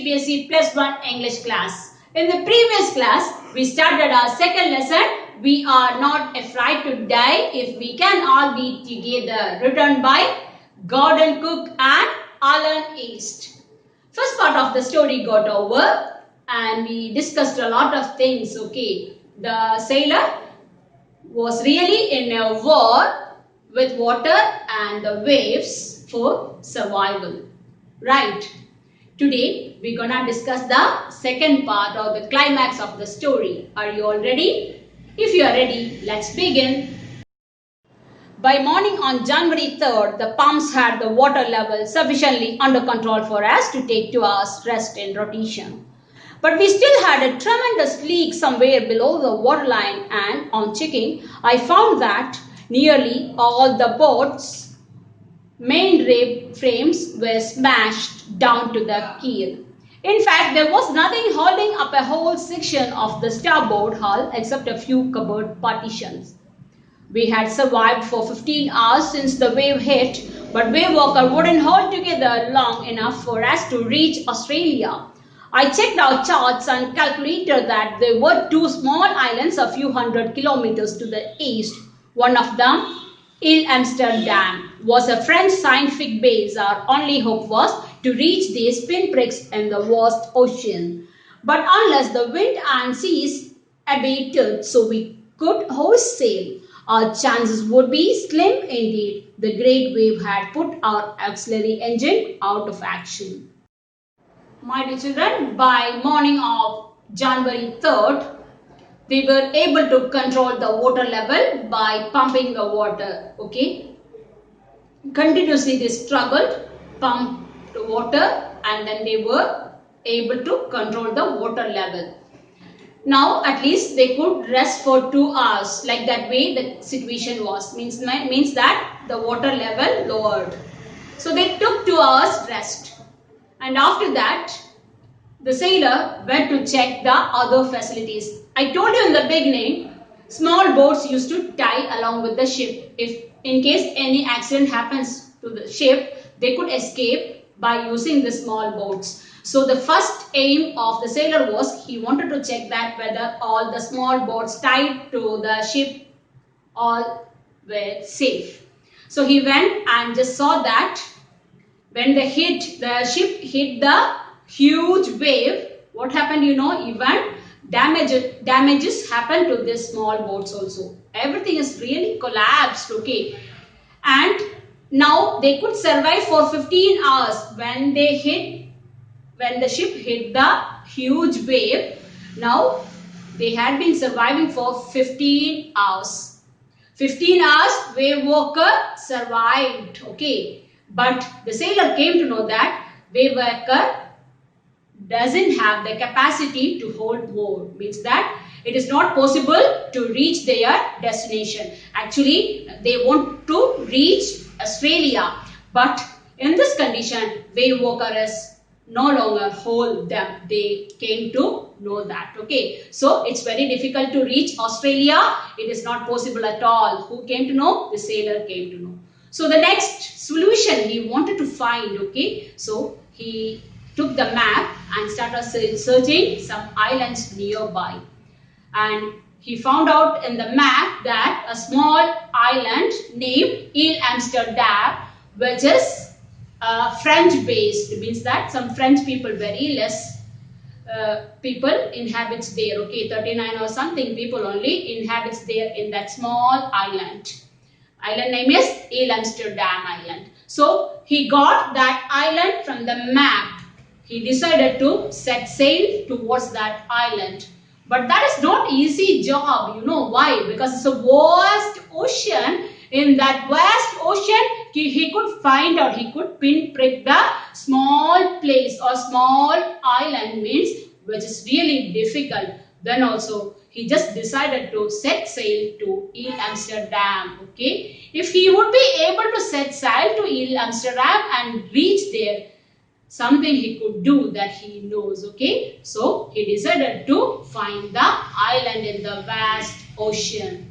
CBSE Plus 1 English class. In the previous class, we started our second lesson. We are not afraid to die if we can all be together. Written by Gordon Cook and Alan East. First part of the story got over and we discussed a lot of things. Okay, the sailor was really in a war with water and the waves for survival. Right. Today we're gonna discuss the second part or the climax of the story. Are you all ready? If you are ready, let's begin. By morning on January 3rd, the pumps had the water level sufficiently under control for us to take 2 hours rest in rotation. But we still had a tremendous leak somewhere below the waterline, and on checking, I found that nearly all the boat's main rib frames were smashed down to the keel. In fact, there was nothing holding up a whole section of the starboard hull except a few cupboard partitions. We had survived for 15 hours since the wave hit, but Wave Walker wouldn't hold together long enough for us to reach Australia. I checked our charts and calculated that there were 2 small islands a few hundred kilometers to the east. One of them, Ile Amsterdam, was a French scientific base. Our only hope was to reach these pinpricks in the vast ocean. But unless the wind and seas abated so we could hoist sail, our chances would be slim indeed. The great wave had put our auxiliary engine out of action. My dear children, by morning of January 3rd, we were able to control the water level by pumping the water. Okay, continuously they struggled, pumped the water, and then they were able to control the water level. Now at least they could rest for 2 hours. Like that way the situation was. Means that the water level lowered. So they took 2 hours rest. And after that, the sailor went to check the other facilities. I told you in the beginning, small boats used to tie along with the ship. If in case any accident happens to the ship, they could escape by using the small boats. So the first aim of the sailor was he wanted to check that whether all the small boats tied to the ship all were safe. So he went and just saw that when the ship hit the huge wave, what happened, you know, even damages happened to these small boats also. Everything is really collapsed, okay. And now they could survive for 15 hours when the ship hit the huge wave. Now they had been surviving for 15 hours. 15 hours Wave Walker survived, okay. But the sailor came to know that Wave Walker doesn't have the capacity to hold more. Means that it is not possible to reach their destination. Actually, they want to reach Australia. But in this condition, Wave Walker is no longer hold them. They came to know that. Okay. So it's very difficult to reach Australia. It is not possible at all. Who came to know? The sailor came to know. So the next solution he wanted to find. Okay. So he took the map and started searching some islands nearby. And he found out in the map that a small island named Ile Amsterdam, which is French based, means that some French people, very less people inhabits there. Okay, 39 or something people only inhabits there in that small island. Island name is Ile Amsterdam Island. So he got that island from the map. He decided to set sail towards that island. But that is not easy job. You know why? Because it's a vast ocean. In that vast ocean, he could find out, he could pinprick the small place or small island, means which is really difficult. Then also he just decided to set sail to Ile Amsterdam. Okay, if he would be able to set sail to Ile Amsterdam and reach there, something he could do that he knows. Okay, so he decided to find the island in the vast ocean.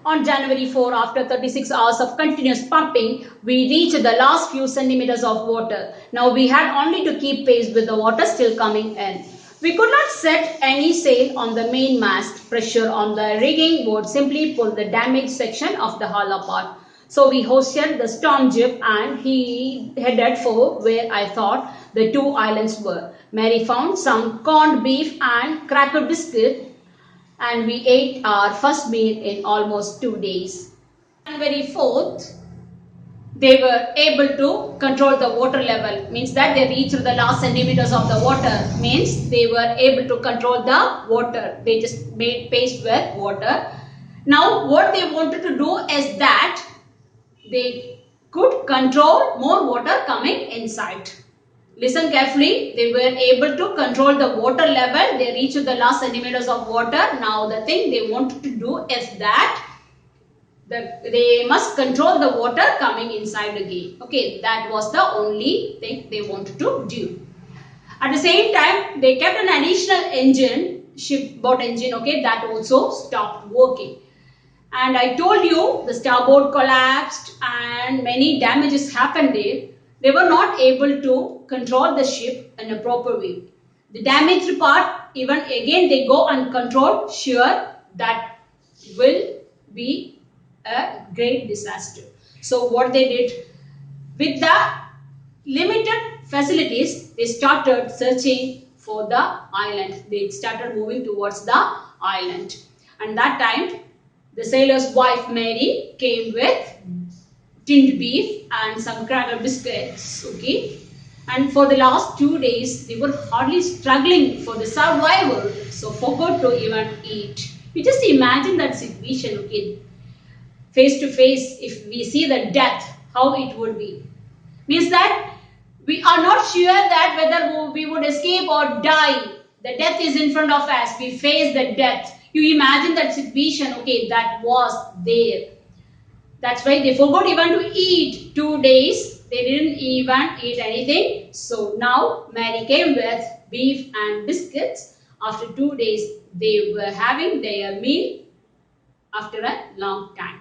On January 4, after 36 hours of continuous pumping, we reached the last few centimeters of water. Now we had only to keep pace with the water still coming in. We could not set any sail on the main mast. Pressure on the rigging would simply pull the damaged section of the hull apart. So we hoisted the storm jib and he headed for where I thought the two islands were. Mary found some corned beef and cracker biscuit and we ate our first meal in almost 2 days. January 4th, they were able to control the water level, means that they reached the last centimeters of the water, means they were able to control the water. They just made pace with water. Now what they wanted to do is that they could control more water coming inside. Listen carefully, they were able to control the water level. They reached the last centimeters of water. Now the thing they wanted to do is that they must control the water coming inside again. Okay, that was the only thing they wanted to do. At the same time, they kept an additional engine, shipboard engine, okay, that also stopped working. And I told you the starboard collapsed and many damages happened there. They were not able to control the ship in a proper way. The damaged part, even again they go uncontrolled, sure that will be a great disaster. So what they did, with the limited facilities, they started searching for the island. They started moving towards the island. And that time, the sailor's wife Mary came with tinned beef and some cracker biscuits, okay. And for the last 2 days, they were hardly struggling for the survival, so forgot to even eat. You just imagine that situation, okay. Face to face, if we see the death, how it would be. Means that we are not sure that whether we would escape or die. The death is in front of us. We face the death. You imagine that situation, okay, that was there. That's why they forgot even to eat 2 days. They didn't even eat anything. So now Mary came with beef and biscuits. After 2 days, they were having their meal after a long time.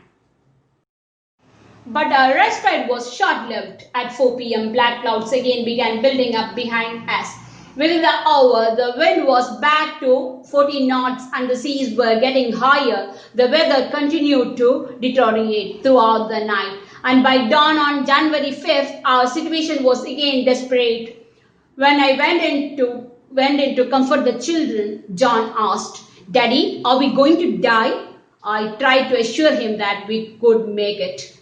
But our respite was short-lived. At 4 p.m., black clouds again began building up behind us. Within the hour, the wind was back to 40 knots and the seas were getting higher. The weather continued to deteriorate throughout the night. And by dawn on January 5th, our situation was again desperate. When I went in to comfort the children, John asked, "Daddy, are we going to die?" I tried to assure him that we could make it.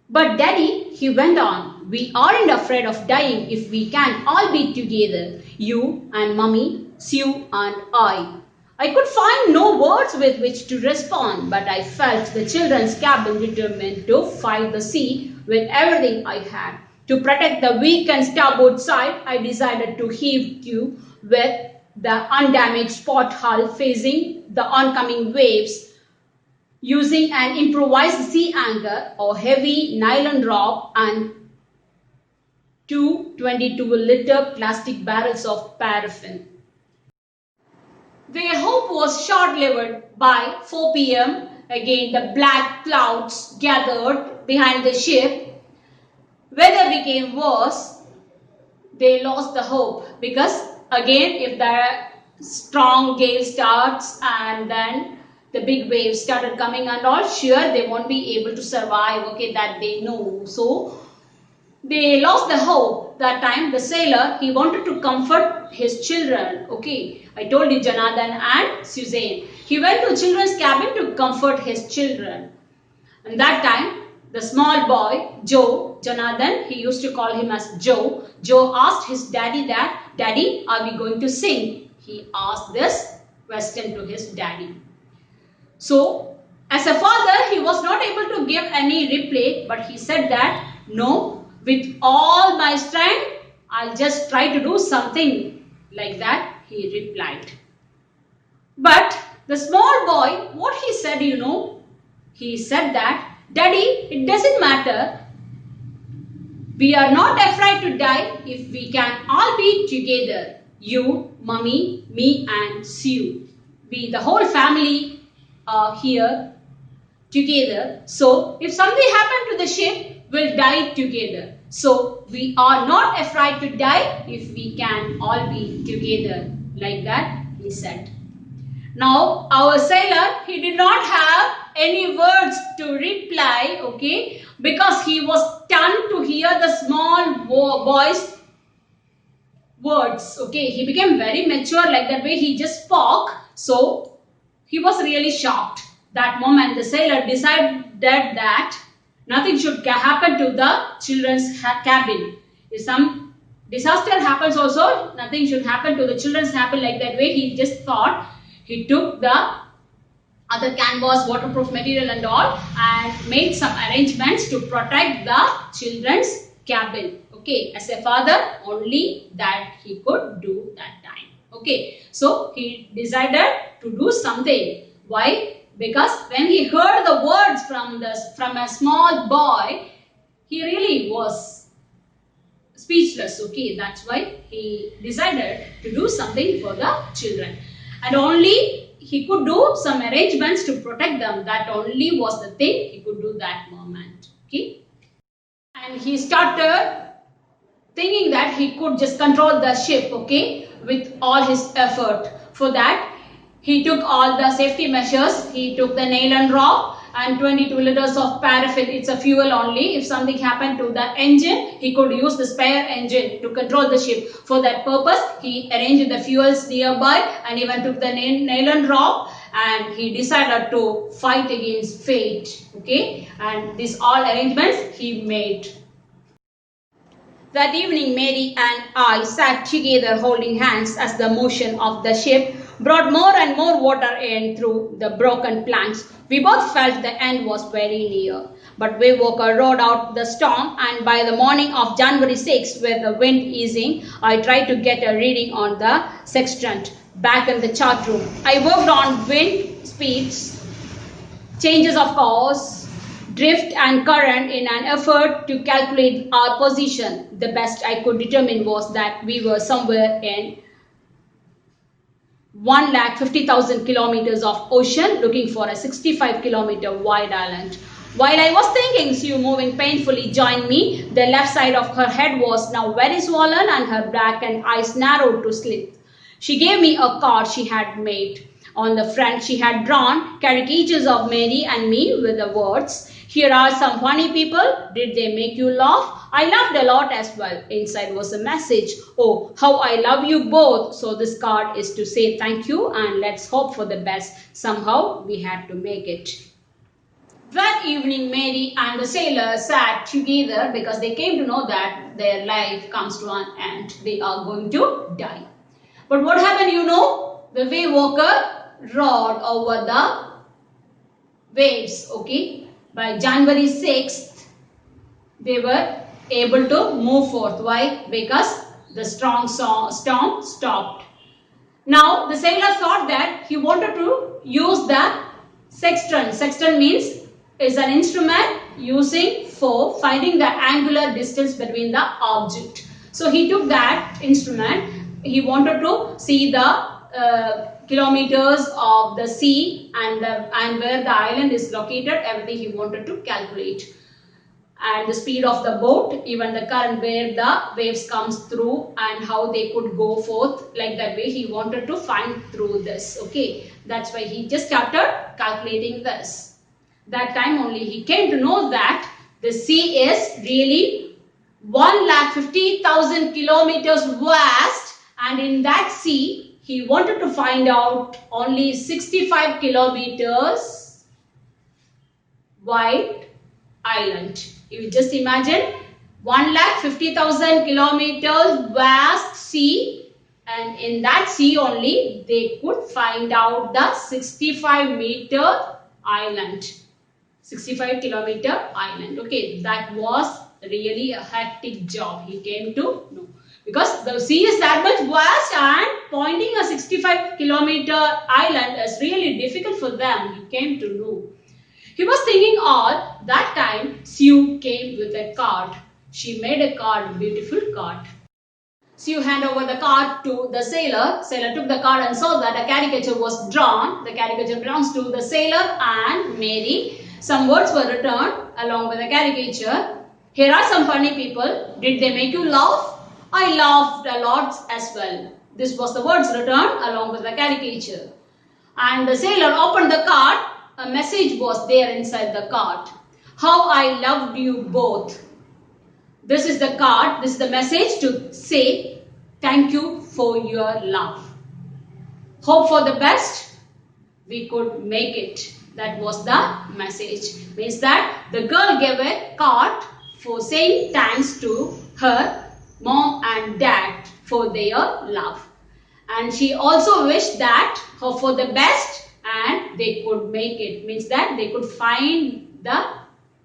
"But Daddy," he went on, "we aren't afraid of dying if we can all be together. You and Mummy, Sue and I." I could find no words with which to respond, but I felt the children's cabin determined to fight the sea with everything I had. To protect the weak and starboard side, I decided to heave to with the undamaged spot hull facing the oncoming waves, using an improvised sea anchor or heavy nylon rope and 2 22-liter plastic barrels of paraffin. Their hope was short-lived. By 4 p.m., again the black clouds gathered behind the ship. Weather became worse. They lost the hope because again if the strong gale starts and then the big waves started coming and all, sure they won't be able to survive, okay, that they know. So they lost the hope. That time the sailor, he wanted to comfort his children, okay. I told you Jonathan and Suzanne. He went to children's cabin to comfort his children. And that time the small boy, Joe, Jonathan, he used to call him as Joe. Joe asked his daddy that, "Daddy, are we going to sing?" He asked this question to his daddy. So, as a father, he was not able to give any reply, but he said that, "No, with all my strength, I'll just try to do something." Like that, he replied. But the small boy, what he said, you know, he said that, "Daddy, it doesn't matter. We are not afraid to die if we can all be together. You, Mummy, me and Sue. We, the whole family, are here together. So if something happened to the ship, we'll die together. So we are not afraid to die if we can all be together. Like that he said. Now our sailor, he did not have any words to reply, okay, because he was stunned to hear the small boy's words, okay. He became very mature, like that way he just spoke. So he was really shocked. That moment the sailor decided that nothing should happen to the children's cabin. If some disaster happens also, nothing should happen to the children's cabin. Like that way he just thought. He took the other canvas, waterproof material and all, and made some arrangements to protect the children's cabin. Okay, as a father, only that he could do that time. Okay, so he decided to do something. Why? Because when he heard the words from a small boy, he really was speechless. Okay, that's why he decided to do something for the children. And only he could do some arrangements to protect them. That only was the thing he could do that moment. Okay. And he started thinking that he could just control the ship, okay, with all his effort. For that, he took all the safety measures. He took the nail and rope and 22 liters of paraffin. It's a fuel only. If something happened to the engine, he could use the spare engine to control the ship. For that purpose, he arranged the fuels nearby and even took the nail and rope, and he decided to fight against fate. Okay, and these all arrangements he made. That evening, Mary and I sat together holding hands as the motion of the ship brought more and more water in through the broken planks. We both felt the end was very near. But Wavewalker rode out the storm, and by the morning of January 6th, with the wind easing, I tried to get a reading on the sextant back in the chart room. I worked on wind speeds, changes of course, drift and current in an effort to calculate our position. The best I could determine was that we were somewhere in 150,000 kilometers of ocean, looking for a 65-kilometer wide island. While I was thinking, Sue, moving painfully, joined me. The left side of her head was now very swollen and her blackened eyes narrowed to slits. She gave me a card she had made. On the front, she had drawn caricatures of Mary and me with the words, "Here are some funny people. Did they make you laugh?" I laughed a lot as well. Inside was a message. "Oh, how I love you both." So this card is to say thank you and let's hope for the best. Somehow we had to make it. That evening, Mary and the sailor sat together because they came to know that their life comes to an end. They are going to die. But what happened, you know? The Wavewalker rode over the waves, okay? By January 6th, they were able to move forth. Why? Because the strong storm stopped. Now, the sailor thought that he wanted to use the sextant. Sextant means is an instrument using for finding the angular distance between the object. So he took that instrument. He wanted to see the kilometers of the sea and where the island is located. Everything he wanted to calculate, and the speed of the boat, even the current where the waves comes through and how they could go forth. Like that way he wanted to find through this. Okay, that's why he just started calculating this. That time only he came to know that the sea is really 150,000 kilometers vast, and in that sea he wanted to find out only 65 kilometers wide island. You just imagine 150,000 kilometers vast sea, and in that sea only they could find out the 65-meter island. 65-kilometer island. Okay, that was really a hectic job he came to know. Because the sea is that much vast and pointing a 65-kilometer island is really difficult for them, he came to know. He was thinking all that time. Sue came with a card. She made a card, beautiful card. Sue handed over the card to the sailor. Sailor took the card and saw that a caricature was drawn. The caricature belongs to the sailor and Mary. Some words were written along with the caricature. Here are some funny people. Did they make you laugh? I laughed a lot as well. This was the words written along with the caricature. And the sailor opened the card. A message was there inside the card. How I loved you both. This is the card. This is the message to say thank you for your love. Hope for the best. We could make it. That was the message. Means that the girl gave a card for saying thanks to her mom and dad for their love. And she also wished that hope for the best and they could make it. Means that they could find the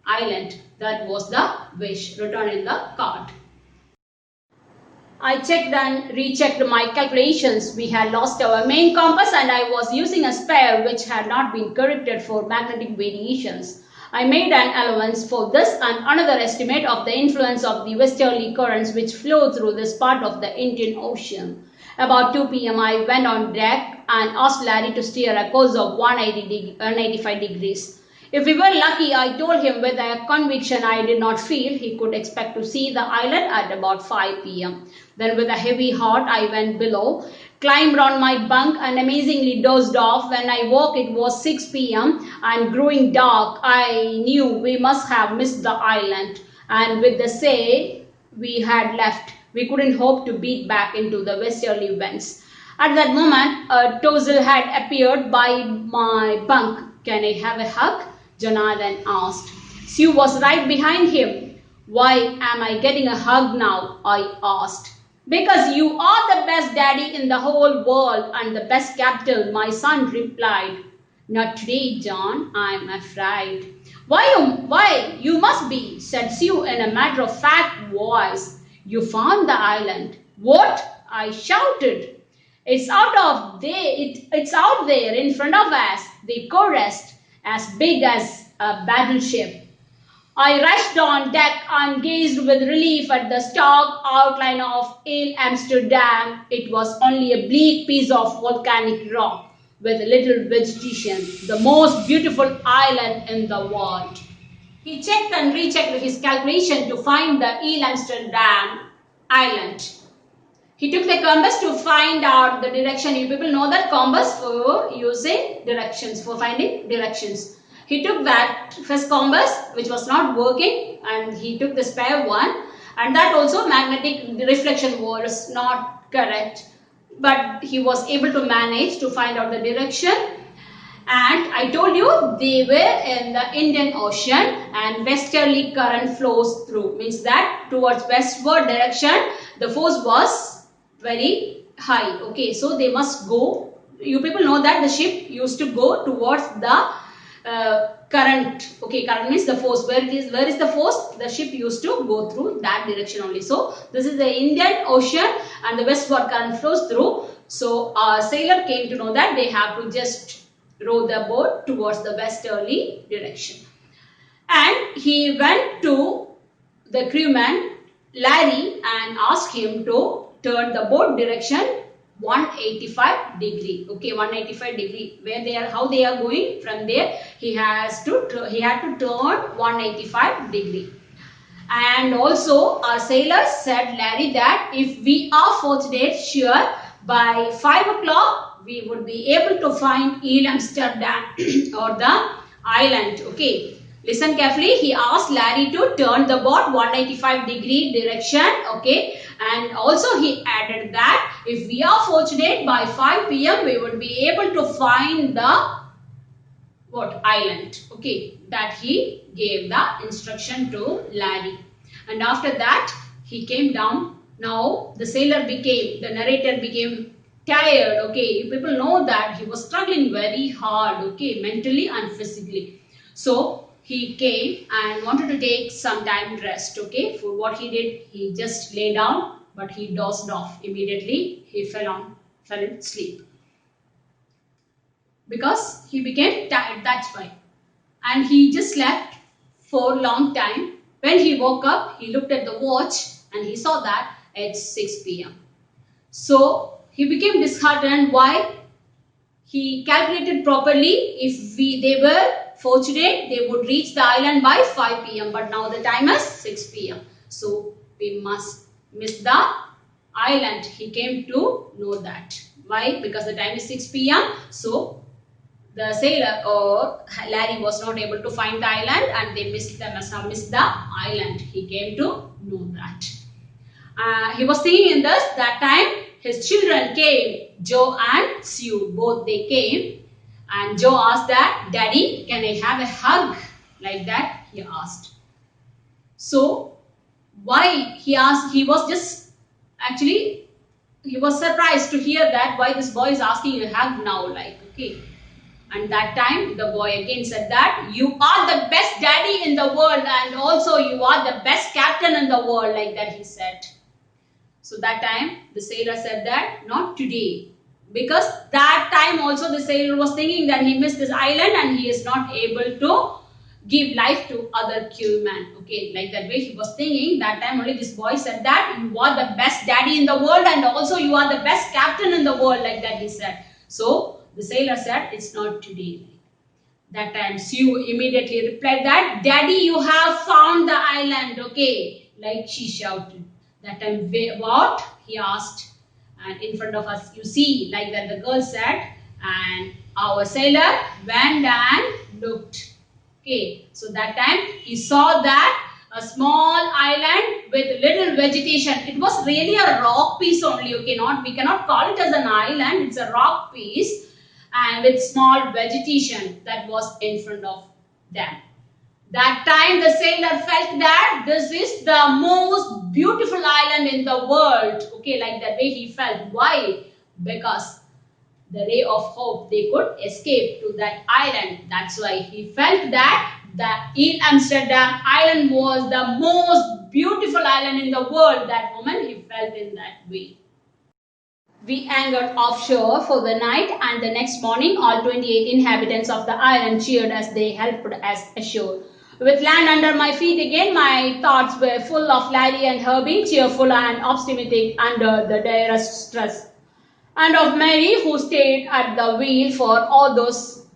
island. That was the wish written in the card. I checked and rechecked my calculations. We had lost our main compass and I was using a spare which had not been corrected for magnetic variations. I made an allowance for this and another estimate of the influence of the westerly currents which flow through this part of the Indian Ocean. About 2 p.m. I went on deck and asked Larry to steer a course of 185 degrees. If we were lucky, I told him with a conviction I did not feel, he could expect to see the island at about 5 p.m. Then with a heavy heart, I went below, climbed on my bunk and amazingly dozed off. When I woke, it was 6 p.m. and growing dark. I knew we must have missed the island. And with the sail we had left, we couldn't hope to beat back into the westerly winds. At that moment, a tozel had appeared by my bunk. Can I have a hug? Jonathan asked. Sue was right behind him. Why am I getting a hug now? I asked. Because you are the best daddy in the whole world and the best captain, my son replied. Not today, John, I'm afraid. Why? You must be, said Sue in a matter-of-fact voice. You found the island. What? I shouted. It's out there in front of us, they chorused, as big as a battleship. I rushed on deck and gazed with relief at the stark outline of Ile Amsterdam. It was only a bleak piece of volcanic rock with little vegetation, the most beautiful island in the world. He checked and rechecked his calculation to find the Ile Amsterdam island. He took the compass to find out the direction. You people know that compass for using directions, for finding directions. He took that first compass which was not working and he took the spare one, and that also magnetic reflection was not correct. But he was able to manage to find out the direction. And I told you they were in the Indian Ocean and westerly current flows through. Means that towards westward direction the force was very high. Okay, so they must go. You people know that the ship used to go towards the current. Okay, current means the force. Where is the force? The ship used to go through that direction only. So this is the Indian Ocean and the westward current flows through. So our sailor came to know that they have to just row the boat towards the westerly direction. And he went to the crewman Larry and asked him to turn the boat direction 185 degree. Okay, 185 degree. Where they are, how they are going from there, he had to turn 185 degree. And also our sailor said Larry that if we are fortunate, sure, by 5 o'clock we would be able to find Ile Amsterdam or the island. Okay, listen carefully. He asked Larry to turn the boat 185 degree direction. Okay, and also he added that if we are fortunate by 5 p.m. we would be able to find the island. Okay, that he gave the instruction to Larry. And after that he came down. Now the narrator became tired. Okay, you people know that he was struggling very hard. Okay, mentally and physically. So he came and wanted to take some time rest. Okay, for what he did, he just lay down, but he dozed off immediately. He fell asleep because he became tired. That's why, and he just slept for a long time. When he woke up, he looked at the watch and he saw that it's 6 p.m. So he became disheartened. Why? He calculated properly. If they were fortunate, they would reach the island by 5 p.m. But now the time is 6 p.m. So we must miss the island. He came to know that. Why? Because the time is 6 p.m. So the sailor or Larry was not able to find the island and they must have missed the island. He came to know that. He was thinking in this, that time his children came, Joe and Sue, both they came, and Joe asked that, Daddy, can I have a hug? Like that he asked. So why he asked, he was surprised to hear that why this boy is asking a hug now, like, okay. And that time the boy again said that, you are the best daddy in the world and also you are the best captain in the world, like that he said. So that time the sailor said that, not today. Because that time also the sailor was thinking that he missed this island and he is not able to give life to other crewmen. Okay, like that way he was thinking. That time only this boy said that, you are the best daddy in the world and also you are the best captain in the world, like that he said. So the sailor said, it's not today. That time Sue immediately replied that, Daddy, you have found the island, okay, like she shouted. That time, what? He asked. And in front of us, you see, like that the girl said, and our sailor went and looked. Okay, so that time he saw that a small island with little vegetation. It was really a rock piece only, okay, we cannot call it as an island, it's a rock piece and with small vegetation that was in front of them. That time the sailor felt that this is the most beautiful island in the world. Okay, like that way he felt. Why? Because the ray of hope, they could escape to that island. That's why he felt that the Ile Amsterdam island was the most beautiful island in the world. That moment he felt in that way. We anchored offshore for the night and the next morning all 28 inhabitants of the island cheered as they helped us ashore. With land under my feet again, my thoughts were full of Larry and her being cheerful and optimistic under the direst stress, and of Mary who stayed at the wheel for all those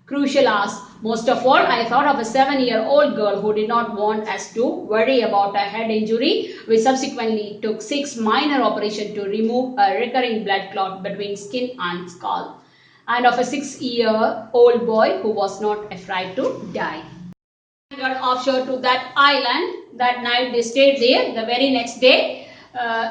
crucial hours. Most of all, I thought of a 7-year-old girl who did not want us to worry about a head injury. We subsequently took 6 minor operations to remove a recurring blood clot between skin and skull, and of a 6-year-old boy who was not afraid to die. Got offshore to that island. That night they stayed there. The very next day,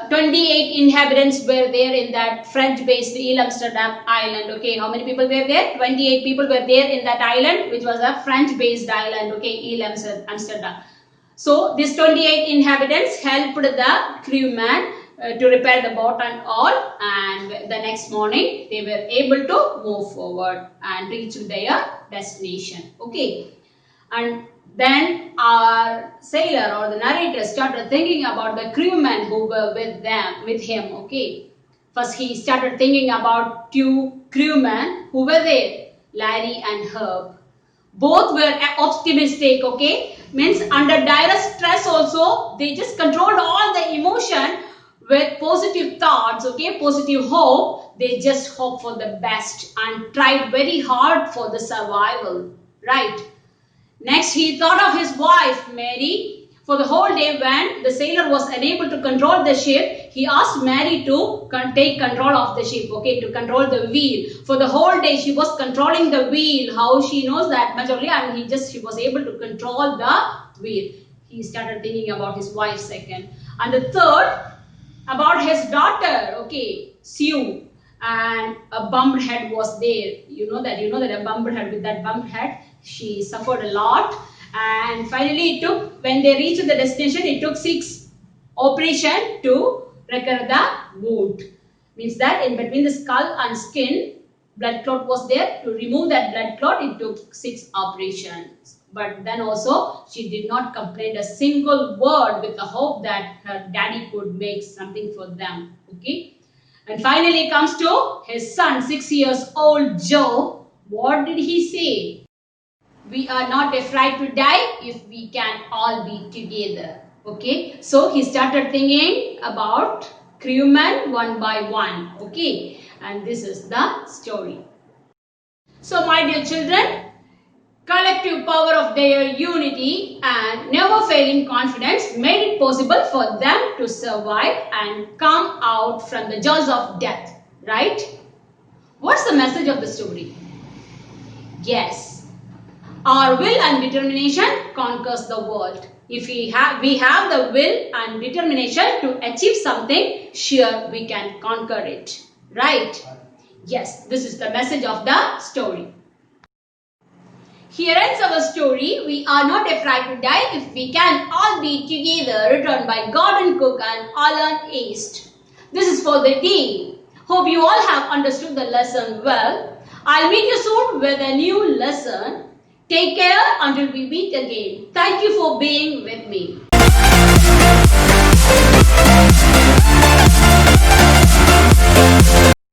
28 inhabitants were there in that French-based Ile Amsterdam island. Okay, how many people were there? 28 people were there in that island, which was a French-based island. Okay, Ile Amsterdam. So these 28 inhabitants helped the crewman to repair the boat and all, and the next morning they were able to move forward and reach their destination. Okay, and then our sailor or the narrator started thinking about the crewmen who were with him. Okay, first he started thinking about 2 crewmen who were there, Larry and Herb. Both were optimistic. Okay, means under dire stress also they just controlled all the emotion with positive thoughts. Okay, positive hope. They just hoped for the best and tried very hard for the survival, right? Next, he thought of his wife, Mary. For the whole day when the sailor was unable to control the ship, he asked Mary to take control of the ship, okay, to control the wheel. For the whole day, she was controlling the wheel. How she knows that much only, and she was able to control the wheel. He started thinking about his wife second. And the third, about his daughter, okay, Sue. And a bumped head was there. You know that a bumped head, with that bumped head, she suffered a lot, and finally when they reached the destination, it took 6 operations to repair the wound. Means that in between the skull and skin, blood clot was there. To remove that blood clot, it took 6 operations. But then also, she did not complain a single word, with the hope that her daddy could make something for them. Okay, and finally comes to his son, 6 years old Joe. What did he say? We are not afraid to die if we can all be together. Okay, so he started thinking about crewmen one by one. Okay, and this is the story. So my dear children, collect collective power of their unity and never failing confidence made it possible for them to survive and come out from the jaws of death. Right? What's the message of the story? Yes, our will and determination conquers the world. If we have the will and determination to achieve something, sure we can conquer it. Right? Yes, this is the message of the story. Here ends our story. We are not afraid to die if we can all be together, written by Gordon Cook and Alan East. This is for the day. Hope you all have understood the lesson well. I'll meet you soon with a new lesson. Take care until we meet again. Thank you for being with me.